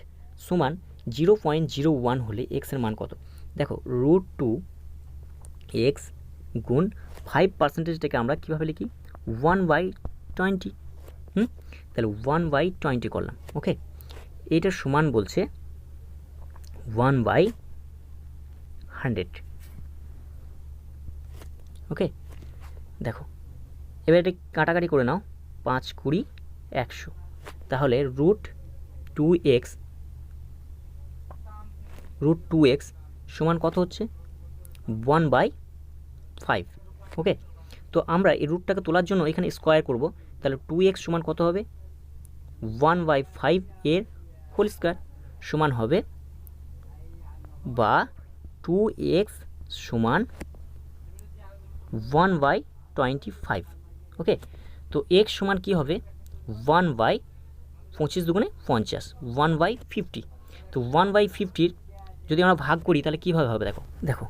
সমান 0.01 হলে এক্স এর মান কত? দেখো √2x গুণ 5%টাকে আমরা কীভাবে লিখি? 1/20। তাহলে 1/20 করলাম। ওকে, এটার সমান বলছে 1/100। ওকে, দেখো এবার এটা কাটাকাটি করে নাও, 5 20 100। তাহলে √2x সমান কত হচ্ছে? 1/5। ওকে, তো আমরা এই রুটটাকে তোলার জন্য এখানে স্কোয়ার করব। তাহলে 2x সমান কত হবে? 1/5 এর হোল স্কোয়ার সমান হবে, বা 2x সমান 1/25। ওকে, তো x সমান কি হবে? 1/25 দুগুণে 50, 1/50। তো 1/50 যদি আমরা ভাগ করি তাহলে কীভাবে হবে? দেখো দেখো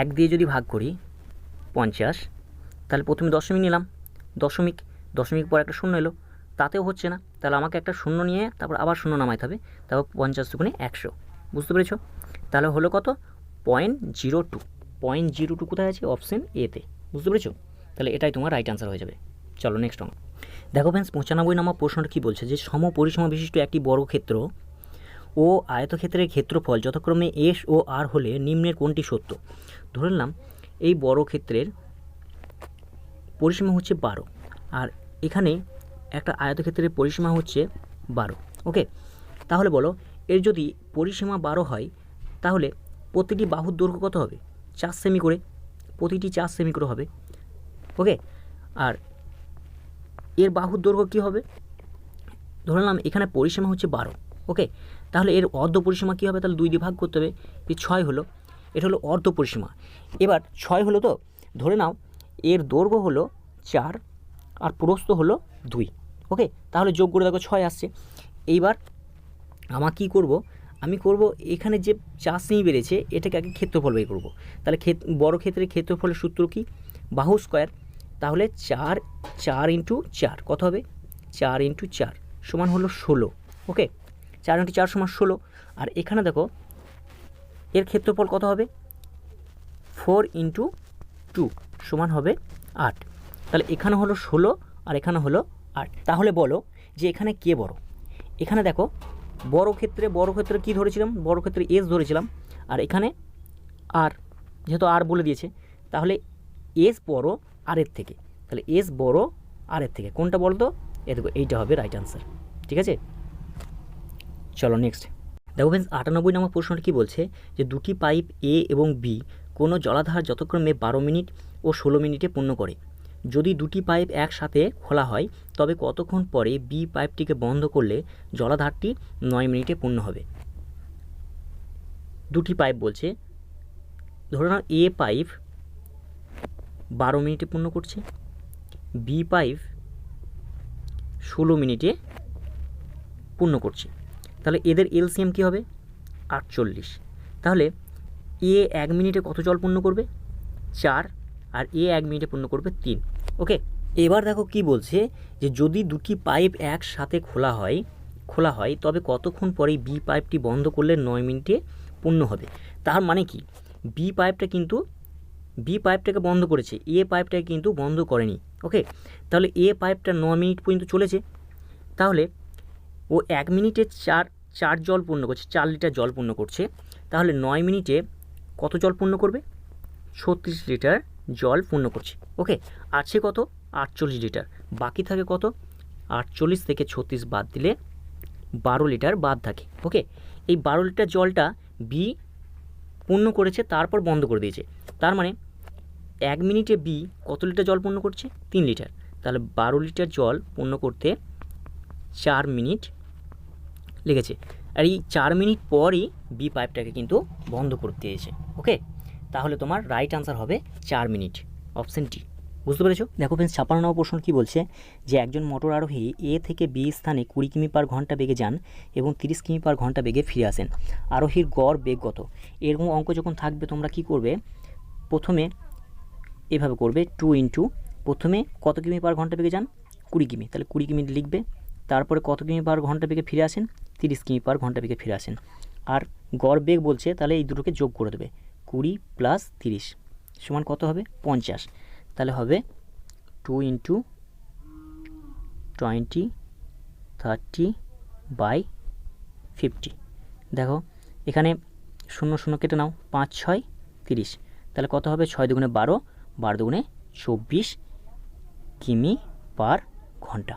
1 দিয়ে যদি ভাগ করি 50, তাহলে প্রথমে দশমিক নিলাম, দশমিক পর একটা শূন্য এলো, তাতেও হচ্ছে না। তাহলে আমাকে একটা শূন্য নিয়ে তারপর আবার শূন্য নামাইতে হবে, তারপর 50 দুগুণে 100, বুঝতে পেরেছো? তাহলে হলো কত? 0.02। 0.02 কোথায় আছে? অপশান এতে, বুঝতে পেরেছো? তাহলে এটাই তোমার রাইট আনসার হয়ে যাবে। চলো নেক্সট অঙ্ক দেখো ফ্রেন্ডস 95 নম্বর প্রশ্নটা কী বলছে যে সমপরিসীমা বিশিষ্ট একটি বর্গক্ষেত্র ও আয়তক্ষেত্রের ক্ষেত্রফল যথাক্রমে এস ও আর হলে নিম্নের কোনটি সত্য? ধরে নিলাম এই বর্গক্ষেত্রের পরিসীমা হচ্ছে 12, আর এখানে একটা আয়তক্ষেত্রের পরিসীমা হচ্ছে 12। ওকে, তাহলে বলো এর যদি পরিসীমা 12 হয় তাহলে প্রতিটি বাহুর দৈর্ঘ্য কত হবে? 4 সেমি করে, প্রতিটি 4 সেমি করে হবে। ওকে, আর এর বাহুর দৈর্ঘ্য কী হবে? ধরে নিলাম এখানে পরিসীমা হচ্ছে 12। ওকে, তাহলে এর অর্ধ পরিসীমা কী হবে? তাহলে 2 দিয়ে ভাগ করতে হবে, এই 6 হলো, এটা হলো অর্ধ পরিসীমা। এবার 6 হলো, তো ধরে নাও এর দৈর্ঘ্য হলো 4 আর প্রস্থ হলো 2। ওকে, তাহলে যোগ করে দেখো 6 আসছে। এইবার আমার কী করব? আমি করব এখানে যে 4 সেমি বেড়েছে এটাকে আগে ক্ষেত্রফল বের করব। তাহলে বড় ক্ষেত্রের ক্ষেত্রফলের সূত্র কি? বাহু স্কোয়ার। তাহলে 4 × 4 কত হবে? 4 × 4 সমান হলো 16। ওকে, 4 × 4 সমান 16। আর এখানে দেখো এর ক্ষেত্রফল কত হবে? 4 × 2 সমান হবে 8। তাহলে এখানে হলো 16 আর এখানে হলো 8। তাহলে বলো যে এখানে কে বড়? এখানে দেখো বড় ক্ষেত্রে কী ধরেছিলাম? বড় ক্ষেত্রে এস ধরেছিলাম, আর এখানে আর, যেহেতু আর বলে দিয়েছে তাহলে এস বড় আর এর থেকে। তাহলে এস বড় আর এর থেকে, কোনটা বলতো? এ দেখো এইটা হবে রাইট আনসার। ঠিক আছে, চলো নেক্সট দেখো ফ্রেন্ডস 98 নম্বর প্রশ্নটা কী বলছে যে দুটি পাইপ এ এবং বি কোনো জলাধার যথাক্রমে 12 মিনিট ও 16 মিনিটে পূর্ণ করে। যদি দুটি পাইপ একসাথে খোলা হয় তবে কতক্ষণ পরে বি পাইপটিকে বন্ধ করলে জলাধারটি 9 মিনিটে পূর্ণ হবে? দুটি পাইপ বলছে, ধরে নাও এ পাইপ 12 মিনিটে পূর্ণ করছে, বি পাইপ 16 মিনিটে পূর্ণ করছে। তাহলে এদের এলসিএম কী হবে? 48। তাহলে এ 1 মিনিটে কত জল পূর্ণ করবে? 4, আর এ 1 মিনিটে পূর্ণ করবে 3। ওকে, এবার দেখো কি বলছে যে যদি দুটি পাইপ একসাথে খোলা হয় তবে কতক্ষণ পরে বি পাইপটি বন্ধ করলে 9 মিনিটে পূর্ণ হবে। তার মানে কি? বি পাইপটাকে বন্ধ করেছে, এ পাইপটাকে কিন্তু বন্ধ করেনি। ওকে, তাহলে এ পাইপটা 9 মিনিট পর্যন্ত চলেছে, তাহলে ও 1 মিনিটে 4 জল পূর্ণ করছে, 4 লিটার জল পূর্ণ করছে। তাহলে 9 মিনিটে কত জল পূর্ণ করবে? 36 লিটার জল পূর্ণ করছে। ওকে, আছে কত? 48 লিটার। বাকি থাকে কত? 48 থেকে 36 বাদ দিলে 12 লিটার বাদ থাকে। ওকে, এই 12 লিটার জলটা বি পূর্ণ করেছে, তারপর বন্ধ করে দিয়েছে। তার মানে 1 মিনিটে বি কত লিটার জল পূর্ণ করছে? 3 লিটার। তাহলে 12 লিটার জল পূর্ণ করতে 4 মিনিট লেগেছে, আর এই 4 মিনিট পরই বি পাইপটাকে কিন্তু বন্ধ করতে দিয়েছে। ওকে, তাহলে তোমার রাইট আনসার হবে 4 মিনিট, অপশান ডি। বুঝতে পেরেছো? দেখো ফ্রেন্ডস, 56 নম্বর প্রশ্ন কী বলছে যে একজন মোটর আরোহী এ থেকে বি স্থানে 20 কিমি পার ঘন্টা বেগে যান এবং 30 কিমি পার ঘন্টা বেগে ফিরে আসেন। আরোহীর গড় বেগ কত? এরকম অঙ্ক যখন থাকবে তোমরা কি করবে, প্রথমে এভাবে করবে 2 ইন্টু প্রথমে কত কিমি পার ঘন্টা বেগে যান 20 কিমি, তাহলে 20 কিমি লিখবে। তারপরে কত কিমি পার ঘন্টা বেগে ফিরে আসেন 30 কিমি পার ঘন্টা বেগে ফিরে আসেন। আর গড় বেগ বলছে, তাহলে এই দুটোকে যোগ করে দেবে, 20 প্লাস 30 সমান কত হবে 50। তাহলে হবে 2 ইন্টু 20 30/50। দেখো এখানে 0 0 কেটে নাও, 5 6 30, তাহলে কত হবে 6 দুগুণে 12, 12 দুগুণে 24 কিমি পার ঘন্টা।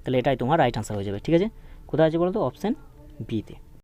তাহলে এটাই তোমার রাইট আনসার হয়ে যাবে। ঠিক আছে, কোথায় আছে বলো তো? অপশান বিতে।